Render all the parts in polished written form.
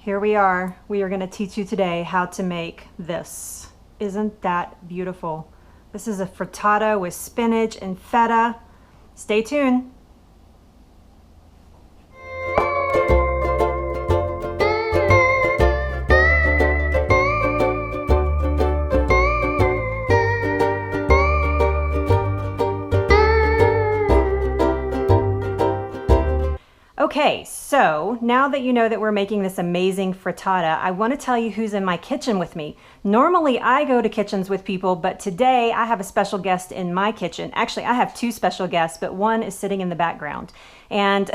here we are. We are going to teach you today how to make this. Isn't that beautiful? This is a frittata with spinach and feta. Stay tuned. Okay, so now that you know that we're making this amazing frittata, I want to tell you who's in my kitchen with me. Normally I go to kitchens with people, but today I have a special guest in my kitchen. Actually, I have two special guests, but one is sitting in the background. And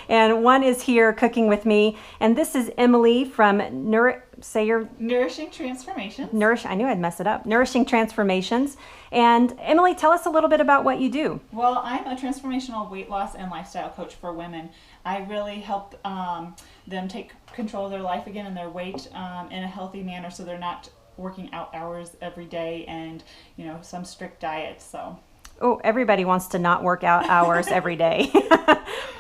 and one is here cooking with me. And this is Emily from Nourishing Transformations. I knew I'd mess it up. Nourishing Transformations. And Emily, tell us a little bit about what you do. Well, I'm a transformational weight loss and lifestyle coach for women. I really help them take control of their life again and their weight in a healthy manner, so they're not working out hours every day and some strict diet. So. Oh, everybody wants to not work out hours every day.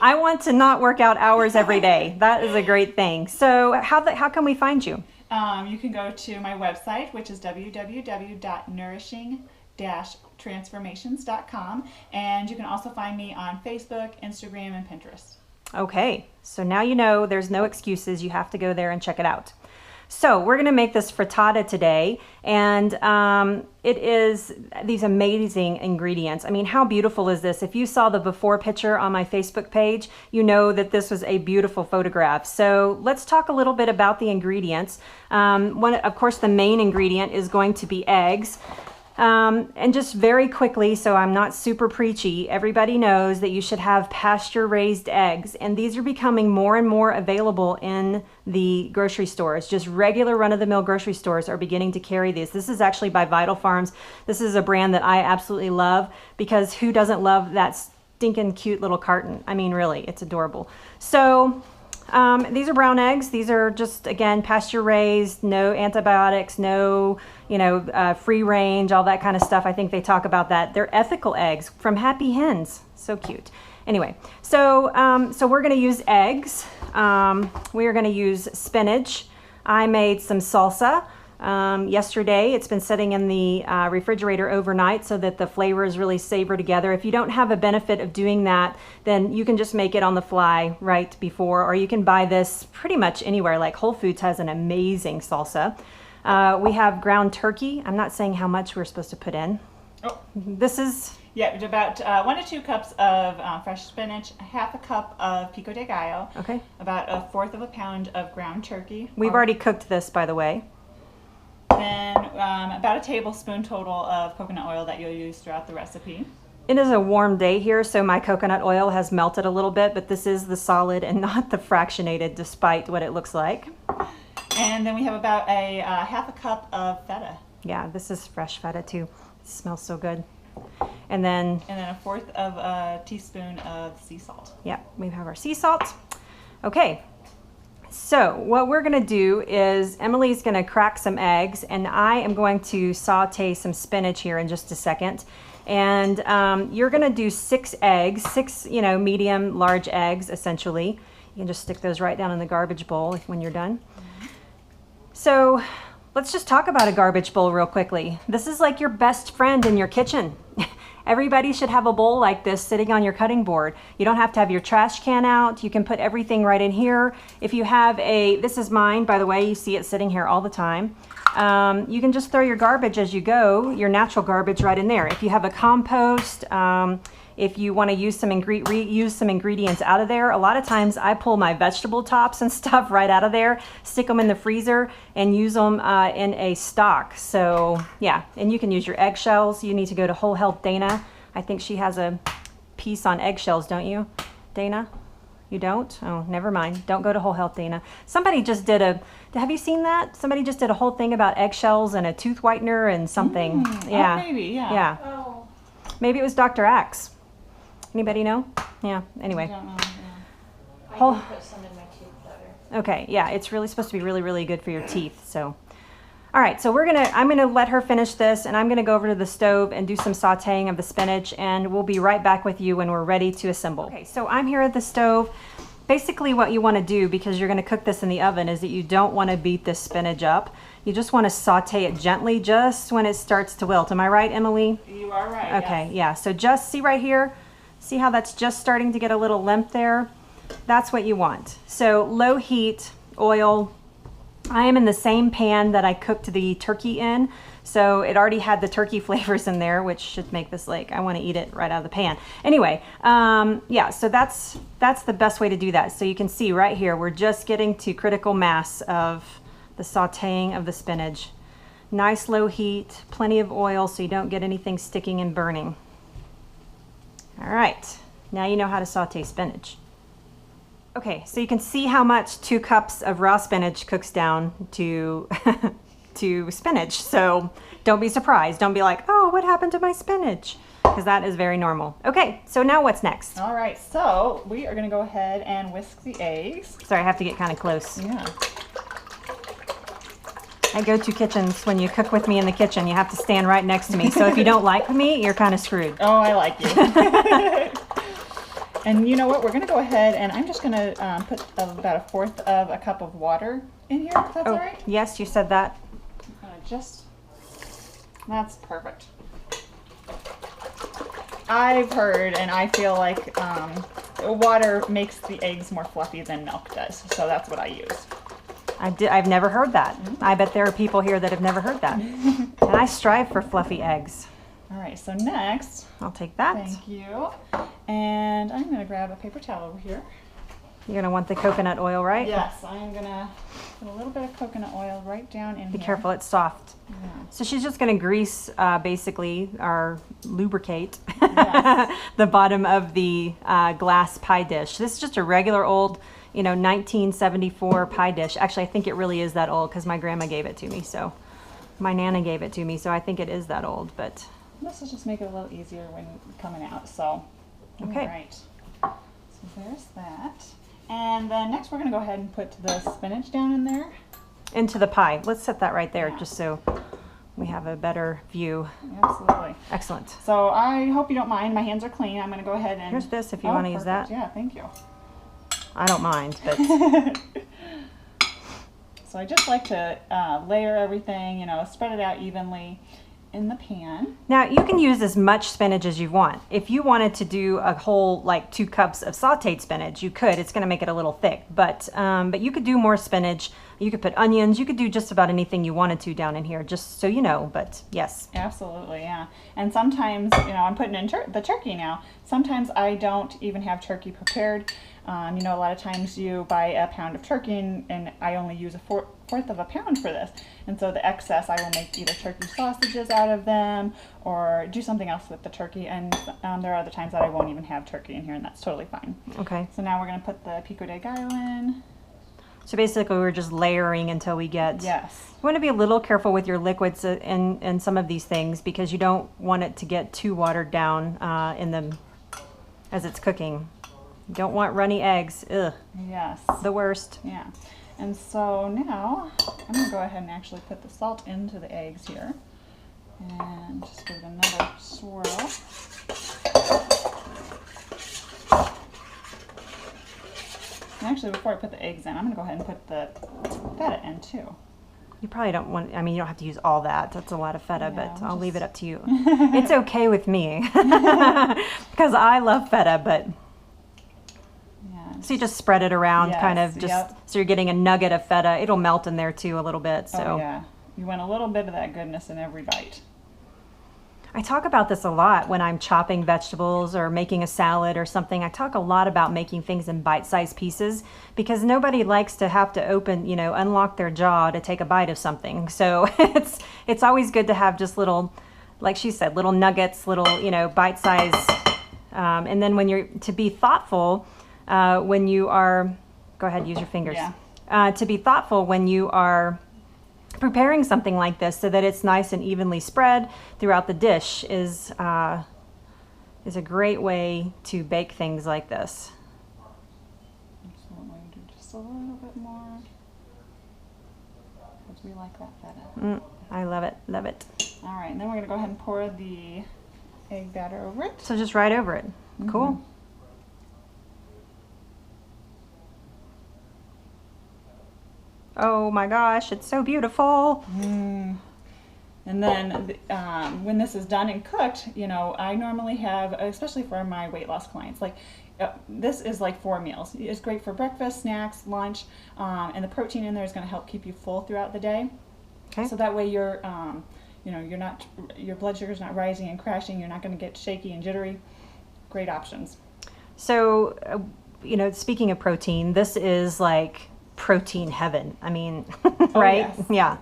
I want to not work out hours every day. That is a great thing. So how can we find you? You can go to my website, which is www.nourishing-transformations.com, and you can also find me on Facebook, Instagram, and Pinterest. Okay, so now you know there's no excuses. You have to go there and check it out. So we're going to make this frittata today, and it is these amazing ingredients. I mean, how beautiful is this? If you saw the before picture on my Facebook page, you know that this was a beautiful photograph. So let's talk a little bit about the ingredients. Of course, the main ingredient is going to be eggs. And just very quickly, so I'm not super preachy, everybody knows that you should have pasture-raised eggs, and these are becoming more and more available in the grocery stores. Just regular run-of-the-mill grocery stores are beginning to carry these. This is actually by Vital Farms. This is a brand that I absolutely love, because who doesn't love that stinking cute little carton? I mean, really, it's adorable. So these are brown eggs. These are just, again, pasture raised, no antibiotics, no, free range, all that kind of stuff. I think they talk about that. They're ethical eggs from Happy Hens. So cute. Anyway, so we're going to use eggs. We are going to use spinach. I made some salsa yesterday. It's been sitting in the refrigerator overnight so that the flavors really savor together. If you don't have a benefit of doing that, then you can just make it on the fly right before, or you can buy this pretty much anywhere. Like Whole Foods has an amazing salsa. We have ground turkey. I'm not saying how much we're supposed to put in. Oh. This is... Yeah, about 1 to 2 cups of fresh spinach, half a cup of Pico de Gallo. Okay. About 1/4 of a pound of ground turkey. We've already cooked this, by the way. Then about a tablespoon total of coconut oil that you'll use throughout the recipe. It is a warm day here, so my coconut oil has melted a little bit, but this is the solid and not the fractionated, despite what it looks like. And then we have about a half a cup of feta. Yeah, this is fresh feta too. It smells so good. And then 1/4 of a teaspoon of sea salt. Yeah, we have our sea salt. Okay. So what we're going to do is Emily's going to crack some eggs, and I am going to saute some spinach here in just a second. And you're going to do 6 eggs, 6 medium, large eggs essentially. You can just stick those right down in the garbage bowl when you're done. Mm-hmm. So let's just talk about a garbage bowl real quickly. This is like your best friend in your kitchen. Everybody should have a bowl like this sitting on your cutting board. You don't have to have your trash can out. You can put everything right in here. If you have this is mine, by the way, you see it sitting here all the time. You can just throw your garbage as you go, your natural garbage right in there. If you have a compost, if you want to use reuse some ingredients out of there, a lot of times I pull my vegetable tops and stuff right out of there, stick them in the freezer, and use them in a stock. So yeah, and you can use your eggshells. You need to go to Whole Health Dana. I think she has a piece on eggshells, don't you, Dana? You don't? Oh, never mind. Don't go to Whole Health Dana. Somebody just did have you seen that? Somebody just did a whole thing about eggshells and a tooth whitener and something. Yeah. Oh, maybe, yeah. Yeah. Oh. Maybe it was Dr. Axe. Anybody know? Yeah, anyway. I don't know. Yeah. I can put some in my teeth butter. Okay, yeah, it's really supposed to be really, really good for your teeth, so. All right, so I'm gonna let her finish this, and I'm gonna go over to the stove and do some sauteing of the spinach, and we'll be right back with you when we're ready to assemble. Okay, so I'm here at the stove. basically what you want to do, because you're going to cook this in the oven, is that you don't want to beat this spinach up. You just want to saute it gently just when it starts to wilt. Am I right, Emily? You are right. Okay, yes. yeah. So just see right here, see how that's just starting to get a little limp there? That's what you want. So low heat, oil. I am in the same pan that I cooked the turkey in. So it already had the turkey flavors in there, which should make this like, I want to eat it right out of the pan. Anyway, yeah, so that's the best way to do that. So you can see right here, we're just getting to critical mass of the sauteing of the spinach. Nice low heat, plenty of oil so you don't get anything sticking and burning. All right, now you know how to saute spinach. Okay, so you can see how much 2 cups of raw spinach cooks down to to spinach. So don't be surprised. Don't be like, oh, what happened to my spinach? Because that is very normal. Okay, so now what's next? All right, so we are going to go ahead and whisk the eggs. Sorry, I have to get kind of close. Yeah. I go to kitchens. When you cook with me in the kitchen, you have to stand right next to me. So if you don't like me, you're kind of screwed. Oh, I like you. And you know what? We're going to go ahead and I'm just going to put about 1/4 of a cup of water in here, if that's all right. Yes, you said that. That's perfect. I've heard and I feel like water makes the eggs more fluffy than milk does. So that's what I use. I've never heard that. I bet there are people here that have never heard that. And I strive for fluffy eggs. All right, so next, I'll take that. thank you. And I'm going to grab a paper towel over here. You're going to want the coconut oil, right? Yes, I'm going to put a little bit of coconut oil right down in here. Be careful, it's soft. Yeah. So she's just going to grease, basically, or lubricate Yes. the bottom of the glass pie dish. This is just a regular old, 1974 pie dish. Actually, I think it really is that old because my grandma gave it to me. So my Nana gave it to me, so I think it is that old. But this will just make it a little easier when coming out. So, okay. All right. So there's that. And then next we're going to go ahead and put the spinach down in there. Into the pie. Let's set that right there, Yeah. just so we have a better view. Absolutely. Excellent. So I hope you don't mind. My hands are clean. I'm going to go ahead and... Here's this if you want to use that. Yeah, thank you. I don't mind, but So I just like to layer everything, spread it out evenly in the pan. now you can use as much spinach as you want. If you wanted to do a whole 2 cups of sauteed spinach, you could. It's going to make it a little thick, but you could do more spinach. You could put onions. You could do just about anything you wanted to down in here, just so you know. But yes, Absolutely, yeah. And sometimes, I'm putting in the turkey now. Sometimes I don't even have turkey prepared. A lot of times you buy a pound of turkey and I only use a fourth of a pound for this. And so the excess I will make either turkey sausages out of them or do something else with the turkey. And there are other times that I won't even have turkey in here, and that's totally fine. okay. So now we're going to put the Pico de Gallo in. So basically we're just layering until we get... Yes. You want to be a little careful with your liquids in some of these things because you don't want it to get too watered down as it's cooking. You don't want runny eggs. Ugh, Yes. the worst. Yeah. And so now I'm going to go ahead and actually put the salt into the eggs here. And just give it another swirl. And actually, before I put the eggs in, I'm going to go ahead and put the feta in too. You probably don't want, you don't have to use all that. That's a lot of feta, Yeah, but I'll leave it up to you. It's okay with me because I love feta, but Yeah. so you just spread it around Yes, kind of just yep. so you're getting a nugget of feta. It'll melt in there too a little bit. So Oh, yeah. You want a little bit of that goodness in every bite. I talk about this a lot when I'm chopping vegetables or making a salad or something. I talk a lot about making things in bite-sized pieces because nobody likes to have to unlock their jaw to take a bite of something. So it's always good to have just little, like she said, little nuggets, little, bite-sized. And then when you're, to be thoughtful, when you are, go ahead, use your fingers. Yeah. To be thoughtful when you are preparing something like this so that it's nice and evenly spread throughout the dish is a great way to bake things like this. So we're going to do just a little bit more because we like that feta. I love it, love it. All right, and then we're going to go ahead and pour the egg batter over it. So just right over it. Cool. Oh my gosh, it's so beautiful. And then when this is done and cooked, you know, I normally have, especially for my weight loss clients, like this is like 4 meals. It's great for breakfast, snacks, lunch, and the protein in there is going to help keep you full throughout the day. Okay. So that way you're, you know, your blood sugar's not rising and crashing. You're not going to get shaky and jittery. Great options. So, you know, speaking of protein, this is like protein heaven. I mean, right? yes. Yeah.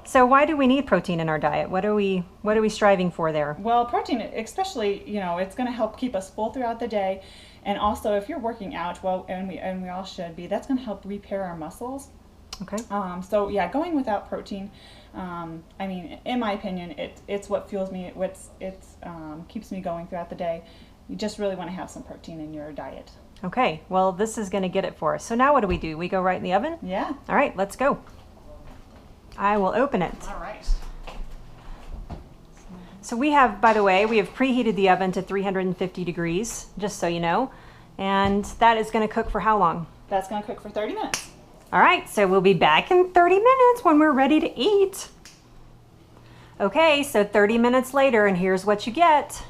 So why do we need protein in our diet? What are we striving for there? Well, protein, especially, you know, it's going to help keep us full throughout the day. And also, if you're working out, well, and we all should be, that's going to help repair our muscles. Okay. So yeah, going without protein, I mean, in my opinion, it's what fuels me. It's keeps me going throughout the day. You just really want to have some protein in your diet. Okay. Well, this is going to get it for us. So now what do? We go right in the oven? Yeah. All right, let's go. I will open it. All right. So we have, by the way, we have preheated the oven to 350 degrees, just so you know. And that is going to cook for how long? That's going to cook for 30 minutes. All right, so we'll be back in 30 minutes when we're ready to eat. Okay, so 30 minutes later, and here's what you get.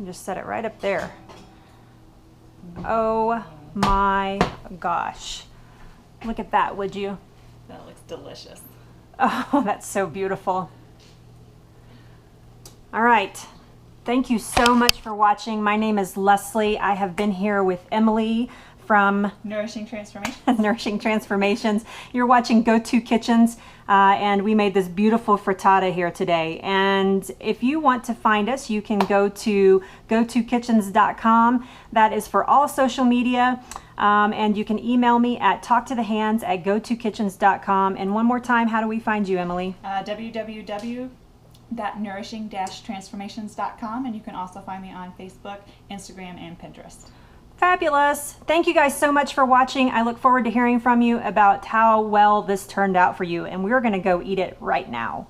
Just set it right up there. Oh my gosh. Look at that, would you? That looks delicious. Oh, that's so beautiful. All right. Thank you so much for watching. My name is Leslie. I have been here with Emily from Nourishing Transformation. Nourishing Transformations. You're watching Go-To Kitchens, and we made this beautiful frittata here today. And if you want to find us, you can go to gotokitchens.com. That is for all social media. And you can email me at talktothehands@gotokitchens.com. And one more time, how do we find you, Emily? www.nourishing-transformations.com. And you can also find me on Facebook, Instagram, and Pinterest. Fabulous. Thank you guys so much for watching. I look forward to hearing from you about how well this turned out for you. And we're going to go eat it right now.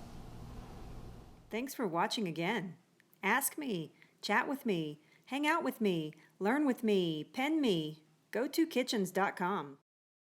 Thanks for watching again. Ask me, chat with me, hang out with me, learn with me, pen me. GoToKitchens.com.